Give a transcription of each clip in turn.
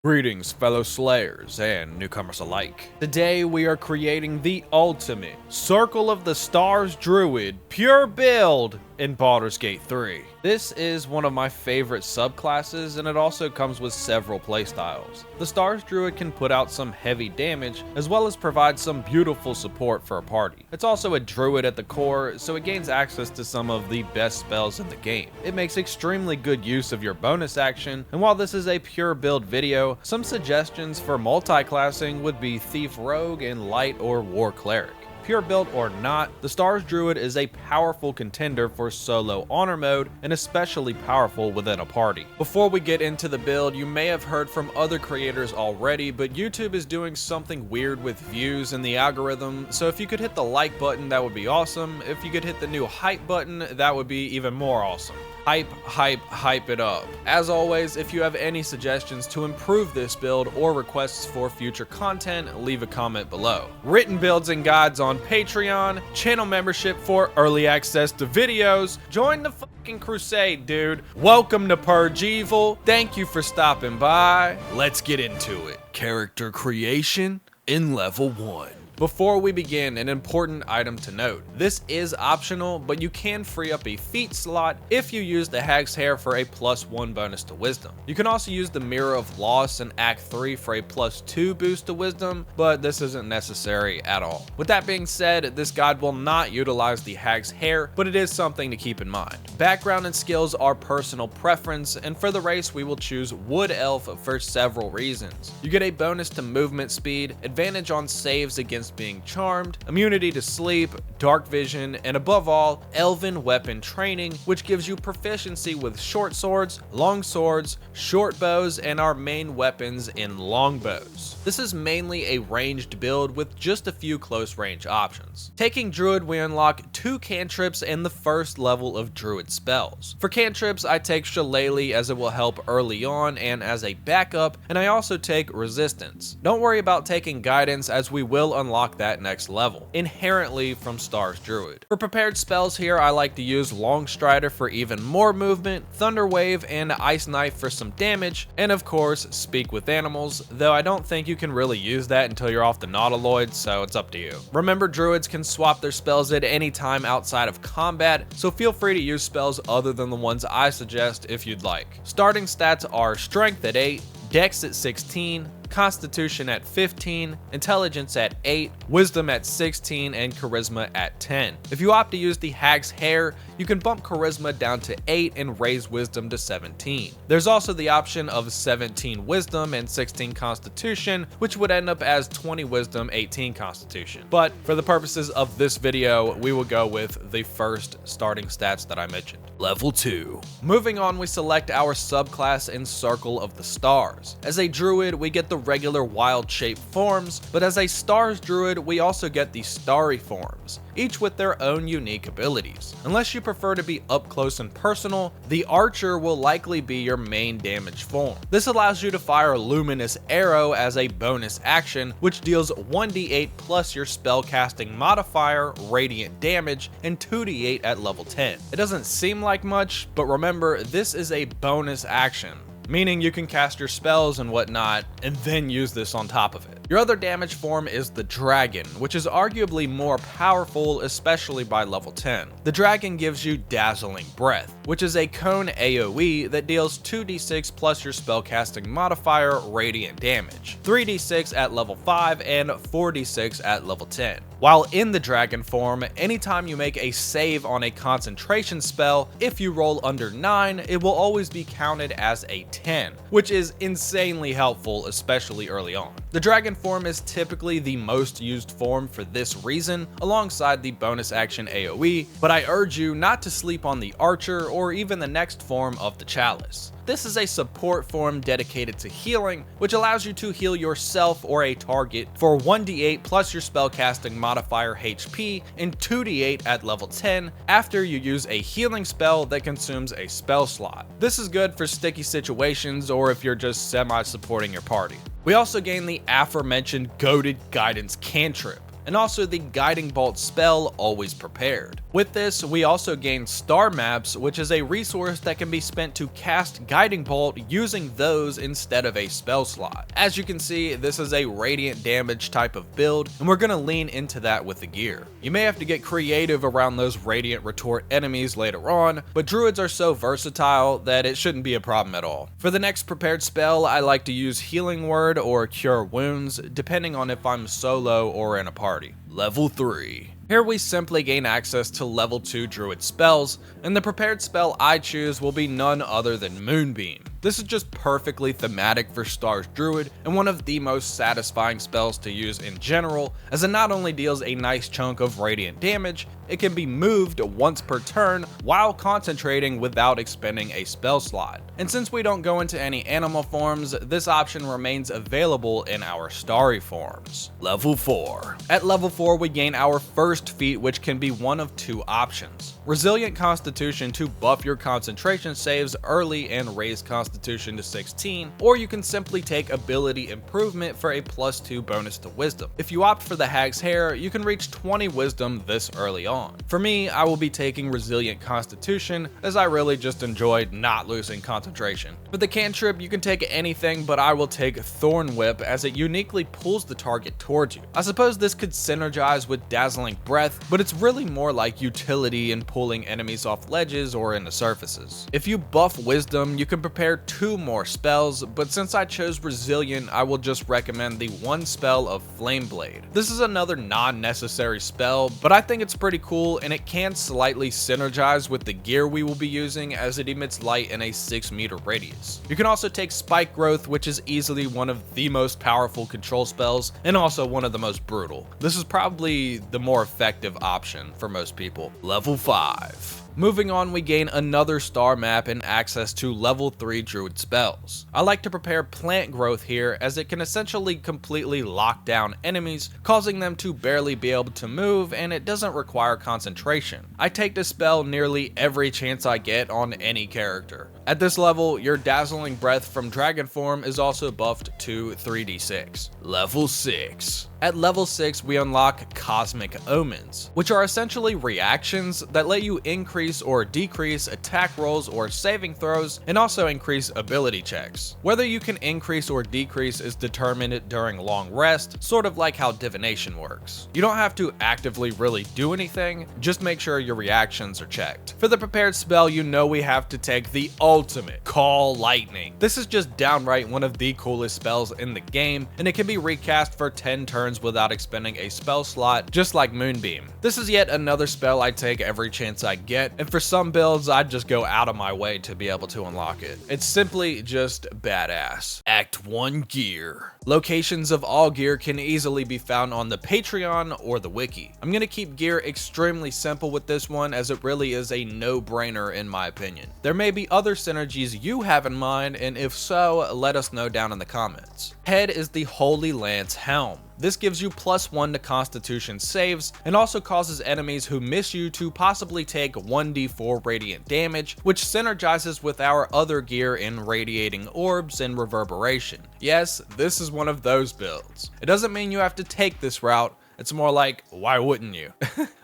Greetings, fellow slayers and newcomers alike. Today we are creating the ultimate Circle of the Stars Druid pure build in Baldur's Gate 3. This is one of my favorite subclasses, and it also comes with several playstyles. The Stars Druid can put out some heavy damage, as well as provide some beautiful support for a party. It's also a Druid at the core, so it gains access to some of the best spells in the game. It makes extremely good use of your bonus action, and while this is a pure build video, some suggestions for multi-classing would be Thief Rogue and Light or War Cleric. Pure build or not, the Stars Druid is a powerful contender for solo honor mode and especially powerful within a party. Before we get into the build, you may have heard from other creators already, but YouTube is doing something weird with views in the algorithm, so if you could hit the like button, that would be awesome. If you could hit the new hype button, that would be even more awesome. Hype it up. As always, if you have any suggestions to improve this build or requests for future content, leave a comment below. Written builds and guides on Patreon, channel membership for early access to videos. Join the fucking crusade, dude. Welcome to Purge Evil. Thank you for stopping by. Let's get into it. Character creation in level 1. Before we begin, an important item to note. This is optional, but you can free up a feat slot if you use the Hag's Hair for a +1 bonus to Wisdom. You can also use the Mirror of Loss in Act 3 for a +2 boost to Wisdom, but this isn't necessary at all. With that being said, this guide will not utilize the Hag's Hair, but it is something to keep in mind. Background and skills are personal preference, and for the race we will choose Wood Elf for several reasons. You get a bonus to movement speed, advantage on saves against being charmed, immunity to sleep, dark vision, and above all, elven weapon training, which gives you proficiency with short swords, long swords, short bows, and our main weapons in longbows. This is mainly a ranged build with just a few close range options. Taking Druid, we unlock 2 cantrips and the first level of Druid spells. For cantrips, I take Shillelagh as it will help early on and as a backup, and I also take Resistance. Don't worry about taking Guidance, as we will unlock that next level, inherently from Stars Druid. For prepared spells here, I like to use Long Strider for even more movement, Thunder Wave and Ice Knife for some damage, and of course, Speak with Animals, though I don't think you can really use that until you're off the Nautiloid, so it's up to you. Remember, Druids can swap their spells at any time outside of combat, so feel free to use spells other than the ones I suggest if you'd like. Starting stats are Strength at 8, Dex at 16, Constitution at 15, Intelligence at 8, Wisdom at 16, and Charisma at 10. If you opt to use the Hag's Hair, you can bump Charisma down to 8 and raise Wisdom to 17. There's also the option of 17 Wisdom and 16 Constitution, which would end up as 20 Wisdom, 18 Constitution. But for the purposes of this video, we will go with the first starting stats that I mentioned. Level 2. Moving on, we select our subclass in Circle of the Stars. As a Druid, we get the regular wild shape forms, but as a Stars Druid, we also get the starry forms, each with their own unique abilities. Unless you prefer to be up close and personal, the Archer will likely be your main damage form. This allows you to fire Luminous Arrow as a bonus action, which deals 1d8 plus your spellcasting modifier, radiant damage, and 2d8 at level 10. It doesn't seem like much, but remember, this is a bonus action, meaning you can cast your spells and whatnot, and then use this on top of it. Your other damage form is the Dragon, which is arguably more powerful, especially by level 10. The Dragon gives you Dazzling Breath, which is a cone AoE that deals 2d6 plus your spellcasting modifier, radiant damage, 3d6 at level 5 and 4d6 at level 10. While in the Dragon form, anytime you make a save on a concentration spell, if you roll under 9, it will always be counted as a 10, which is insanely helpful, especially early on. The Dragon form is typically the most used form for this reason, alongside the bonus action AoE, but I urge you not to sleep on the Archer or even the next form of the Chalice. This is a support form dedicated to healing, which allows you to heal yourself or a target for 1d8 plus your spellcasting modifier HP and 2d8 at level 10 after you use a healing spell that consumes a spell slot. This is good for sticky situations or if you're just semi-supporting your party. We also gain the aforementioned goated Guidance cantrip, and also the Guiding Bolt spell, Always Prepared. With this, we also gain star maps, which is a resource that can be spent to cast Guiding Bolt using those instead of a spell slot. As you can see, this is a radiant damage type of build, and we're going to lean into that with the gear. You may have to get creative around those radiant retort enemies later on, but druids are so versatile that it shouldn't be a problem at all. For the next prepared spell, I like to use Healing Word or Cure Wounds, depending on if I'm solo or in a party. Level 3. Here we simply gain access to level 2 druid spells, and the prepared spell I choose will be none other than Moonbeam. This is just perfectly thematic for Stars Druid, and one of the most satisfying spells to use in general, as it not only deals a nice chunk of radiant damage, it can be moved once per turn while concentrating without expending a spell slot. And since we don't go into any animal forms, this option remains available in our starry forms. Level 4. At level 4 we gain our first feat, which can be one of two options. Resilient Constitution to buff your concentration saves early and raise Constitution to 16, or you can simply take Ability Improvement for a +2 bonus to Wisdom. If you opt for the Hag's Hair, you can reach 20 Wisdom this early on. For me, I will be taking Resilient Constitution, as I really just enjoyed not losing concentration. For the cantrip, you can take anything, but I will take Thorn Whip, as it uniquely pulls the target towards you. I suppose this could synergize with Dazzling Breath, but it's really more like utility in pulling enemies off ledges or into surfaces. If you buff Wisdom, you can prepare 2 more spells, but since I chose Resilient, I will just recommend the one spell of Flame Blade. This is another non-necessary spell, but I think it's pretty cool, and it can slightly synergize with the gear we will be using, as it emits light in a 6-meter radius. You can also take Spike Growth, which is easily one of the most powerful control spells, and also one of the most brutal. This is probably the more effective option for most people. Level 5. Moving on, we gain another star map and access to level 3 druid spells. I like to prepare Plant Growth here, as it can essentially completely lock down enemies, causing them to barely be able to move, and it doesn't require concentration. I take this spell nearly every chance I get on any character. At this level, your Dazzling Breath from Dragon Form is also buffed to 3d6. Level 6. At level 6, we unlock Cosmic Omens, which are essentially reactions that let you increase or decrease attack rolls or saving throws, and also increase ability checks. Whether you can increase or decrease is determined during long rest, sort of like how divination works. You don't have to actively really do anything, just make sure your reactions are checked. For the prepared spell, you know we have to take the ultimate Call Lightning. This is just downright one of the coolest spells in the game, and it can be recast for 10 turns without expending a spell slot, just like Moonbeam. This is yet another spell I take every chance I get, and for some builds I'd just go out of my way to be able to unlock it. It's simply just badass. Act 1 Gear. Locations of all gear can easily be found on the Patreon or the wiki. I'm gonna keep gear extremely simple with this one, as it really is a no-brainer in my opinion. There may be other synergies you have in mind, and if so, let us know down in the comments. Head is the Holy Lance Helm. This gives you +1 to Constitution saves, and also causes enemies who miss you to possibly take 1d4 radiant damage, which synergizes with our other gear in Radiating Orbs and Reverberation. Yes, this is one of those builds. It doesn't mean you have to take this route, it's more like, why wouldn't you?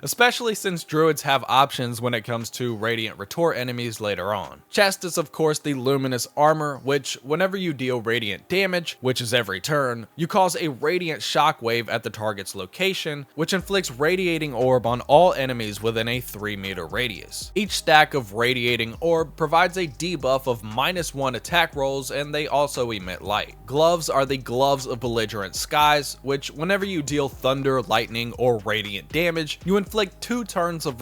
Especially since druids have options when it comes to radiant retort enemies later on. Chest is of course the luminous armor, which whenever you deal radiant damage, which is every turn, you cause a radiant shockwave at the target's location, which inflicts radiating orb on all enemies within a 3-meter radius. Each stack of radiating orb provides a debuff of -1 attack rolls, and they also emit light. Gloves are the Gloves of Belligerent Skies, which whenever you deal thunder, lightning, or radiant damage, you inflict 2 turns of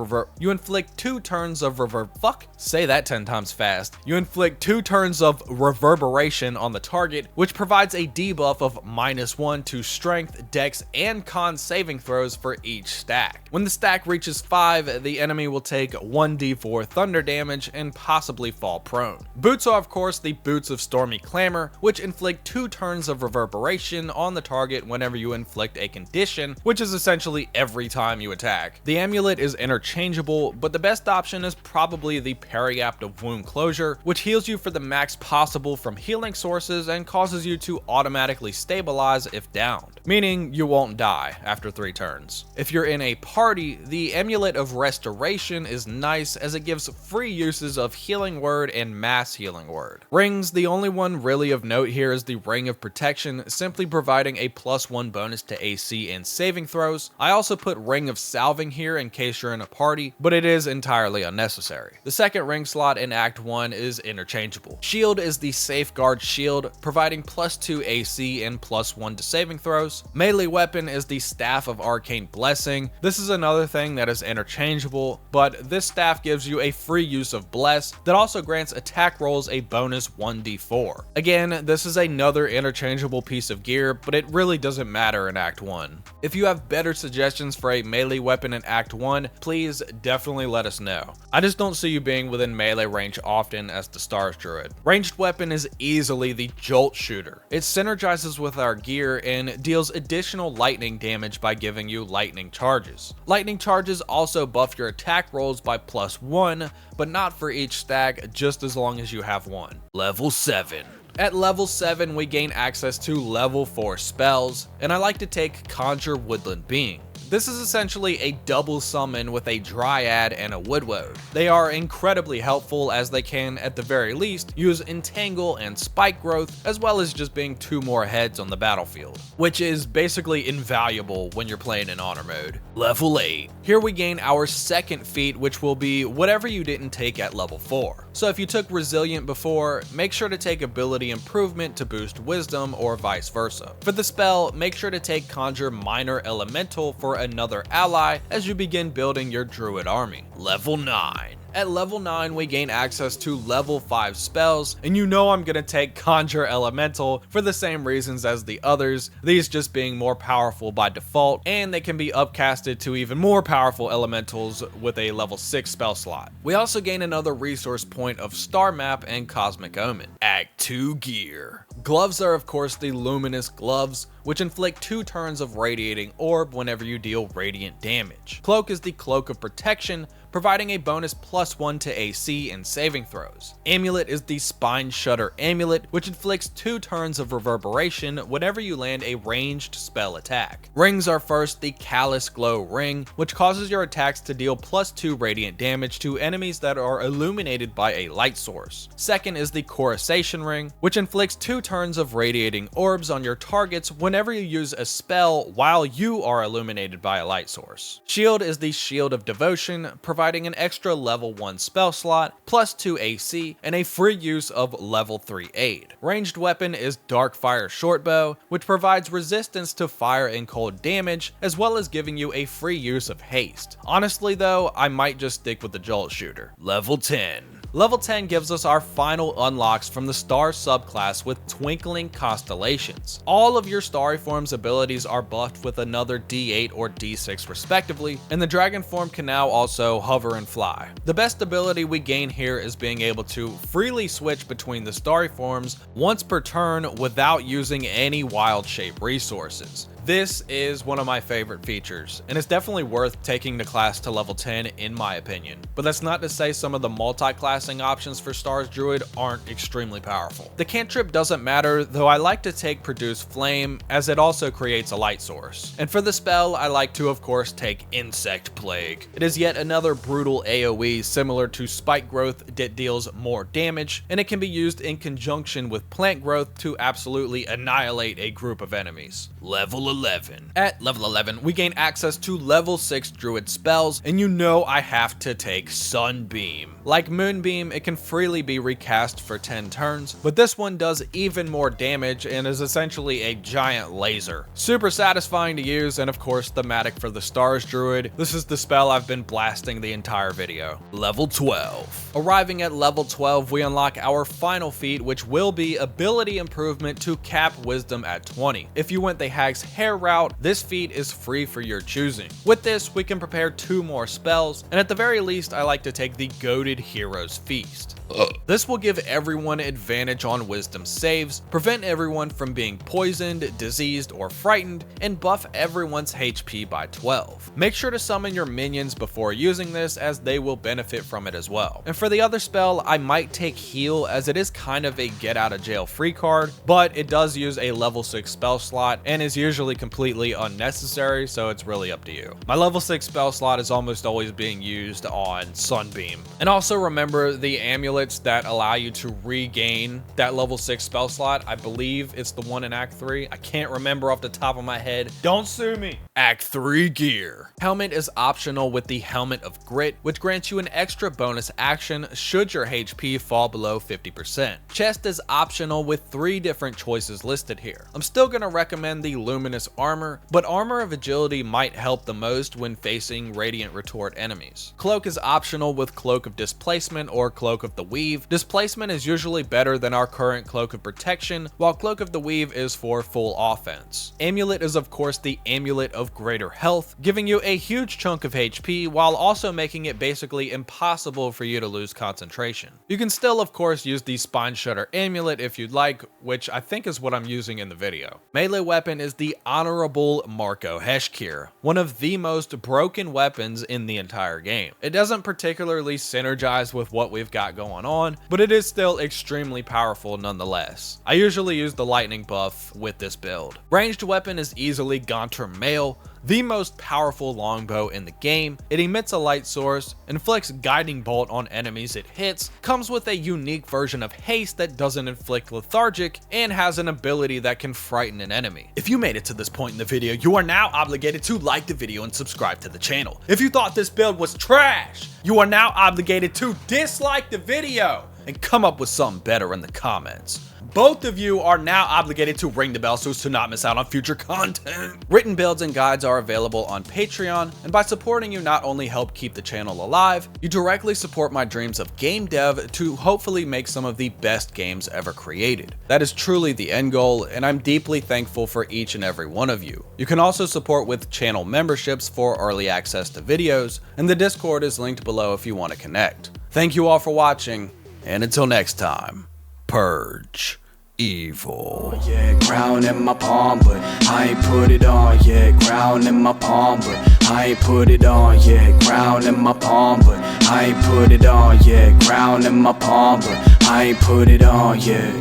Say that 10 times fast. You inflict 2 turns of reverberation on the target, which provides a debuff of -1 to strength, dex, and con saving throws for each stack. When the stack reaches 5, the enemy will take 1d4 thunder damage and possibly fall prone. Boots are of course the Boots of Stormy Clamor, which inflict 2 turns of reverberation on the target whenever you inflict a condition, which which is essentially every time you attack. The amulet is interchangeable, but the best option is probably the Periapt of Wound Closure, which heals you for the max possible from healing sources and causes you to automatically stabilize if downed, meaning you won't die after 3 turns. If you're in a party, the Amulet of Restoration is nice as it gives free uses of Healing Word and Mass Healing Word. Rings, the only one really of note here is the Ring of Protection, simply providing a +1 bonus to AC and saving throws. I also put Ring of Salving here in case you're in a party, but it is entirely unnecessary. The second ring slot in Act 1 is interchangeable. Shield is the Safeguard Shield, providing +2 AC and +1 to saving throws. Melee weapon is the Staff of Arcane Blessing. This is another thing that is interchangeable, but this staff gives you a free use of Bless that also grants attack rolls a bonus 1d4. Again, this is another interchangeable piece of gear, but it really doesn't matter in Act 1. If you have better suggestions for a melee weapon in Act 1, please definitely let us know. I just don't see you being within melee range often as the Stars Druid. Ranged weapon is easily the Jolt Shooter. It synergizes with our gear and deals additional lightning damage by giving you lightning charges. Lightning charges also buff your attack rolls by +1, but not for each stack, just as long as you have one. Level 7. At level 7, we gain access to level 4 spells, and I like to take Conjure Woodland Being. This is essentially a double summon with a Dryad and a Woodwode. They are incredibly helpful as they can, at the very least, use Entangle and Spike Growth, as well as just being 2 more heads on the battlefield, which is basically invaluable when you're playing in Honor mode. Level 8. Here we gain our second feat, which will be whatever you didn't take at level 4. So if you took Resilient before, make sure to take Ability Improvement to boost Wisdom or vice versa. For the spell, make sure to take Conjure Minor Elemental for another ally as you begin building your Druid army. Level 9. At level 9, we gain access to level 5 spells, and you know I'm gonna take Conjure Elemental for the same reasons as the others, these just being more powerful by default, and they can be upcasted to even more powerful elementals with a level 6 spell slot. We also gain another resource point of Star Map and Cosmic Omen. Act 2 gear. Gloves are of course the Luminous Gloves, which inflict 2 turns of Radiating Orb whenever you deal radiant damage. Cloak is the Cloak of Protection, providing a bonus +1 to AC and saving throws. Amulet is the Spine Shudder Amulet, which inflicts 2 turns of Reverberation whenever you land a ranged spell attack. Rings are first the Callous Glow Ring, which causes your attacks to deal +2 radiant damage to enemies that are illuminated by a light source. Second is the Coruscation Ring, which inflicts 2 turns of Radiating Orbs on your targets whenever you use a spell while you are illuminated by a light source. Shield is the Shield of Devotion, providing an extra level 1 spell slot, +2 AC, and a free use of level 3 aid. Ranged weapon is Darkfire Shortbow, which provides resistance to fire and cold damage, as well as giving you a free use of haste. Honestly though, I might just stick with the Jolt Shooter. Level 10. Level 10 gives us our final unlocks from the Star subclass with Twinkling Constellations. All of your Starry Form's abilities are buffed with another D8 or D6 respectively, and the Dragon form can now also hover and fly. The best ability we gain here is being able to freely switch between the Starry Forms once per turn without using any wild shape resources. This is one of my favorite features, and it's definitely worth taking the class to level 10 in my opinion. But that's not to say some of the multi-classing options for Stars Druid aren't extremely powerful. The cantrip doesn't matter, though I like to take Produce Flame, as it also creates a light source. And for the spell, I like to of course take Insect Plague. It is yet another brutal AoE similar to Spike Growth that deals more damage, and it can be used in conjunction with Plant Growth to absolutely annihilate a group of enemies. Level 11. At level 11, we gain access to level 6 Druid spells, and you know I have to take Sunbeam. Like Moonbeam, it can freely be recast for 10 turns, but this one does even more damage and is essentially a giant laser. Super satisfying to use, and of course thematic for the Stars Druid. This is the spell I've been blasting the entire video. Level 12. Arriving at level 12, we unlock our final feat, which will be Ability Improvement to cap Wisdom at 20. If you went the Hag's Hair route, this feat is free for your choosing. With this, we can prepare 2 more spells, and at the very least, I like to take the Goated Druid Hero's Feast. This will give everyone advantage on wisdom saves, prevent everyone from being poisoned, diseased, or frightened, and buff everyone's HP by 12. Make sure to summon your minions before using this, as they will benefit from it as well. And for the other spell, I might take Heal, as it is kind of a get out of jail free card, but it does use a level 6 spell slot and is usually completely unnecessary, so it's really up to you. My level 6 spell slot is almost always being used on Sunbeam. And also remember the amulets that allow you to regain that level 6 spell slot. I believe it's the one in Act 3. I can't remember off the top of my head. Don't sue me. Act 3 gear. Helmet is optional with the Helmet of Grit, which grants you an extra bonus action should your HP fall below 50%. Chest is optional with 3 different choices listed here. I'm still going to recommend the Luminous Armor, but Armor of Agility might help the most when facing Radiant Retort enemies. Cloak is optional with Cloak of Displacement or Cloak of the Weave. Displacement is usually better than our current Cloak of Protection, while Cloak of the Weave is for full offense. Amulet is of course the Amulet of Greater Health, giving you a huge chunk of HP while also making it basically impossible for you to lose concentration. You can still of course use the Spine Shudder Amulet if you'd like, which I think is what I'm using in the video. Melee weapon is the Honorable Marco Heshkir, one of the most broken weapons in the entire game. It doesn't particularly synergize with what we've got going on, but it is still extremely powerful nonetheless. I usually use the lightning buff with this build. Ranged weapon is easily Gaunter Mail, the most powerful longbow in the game. It emits a light source, inflicts guiding bolt on enemies it hits, comes with a unique version of haste that doesn't inflict lethargic, and has an ability that can frighten an enemy. If you made it to this point in the video, you are now obligated to like the video and subscribe to the channel. If you thought this build was trash, you are now obligated to dislike the video and come up with something better in the comments. Both of you are now obligated to ring the bell so as to not miss out on future content. Written builds and guides are available on Patreon, and by supporting you not only help keep the channel alive, you directly support my dreams of game dev to hopefully make some of the best games ever created. That is truly the end goal, and I'm deeply thankful for each and every one of you. You can also support with channel memberships for early access to videos, and the Discord is linked below if you want to connect. Thank you all for watching, and until next time, Purge evil. Oh, yeah, crown in my palm, but I ain't put it on. Yeah, crown in my palm, but I ain't put it on. Yeah, crown in my palm, but I ain't put it on. Yeah, crown in my palm, but I ain't put it on. Yeah.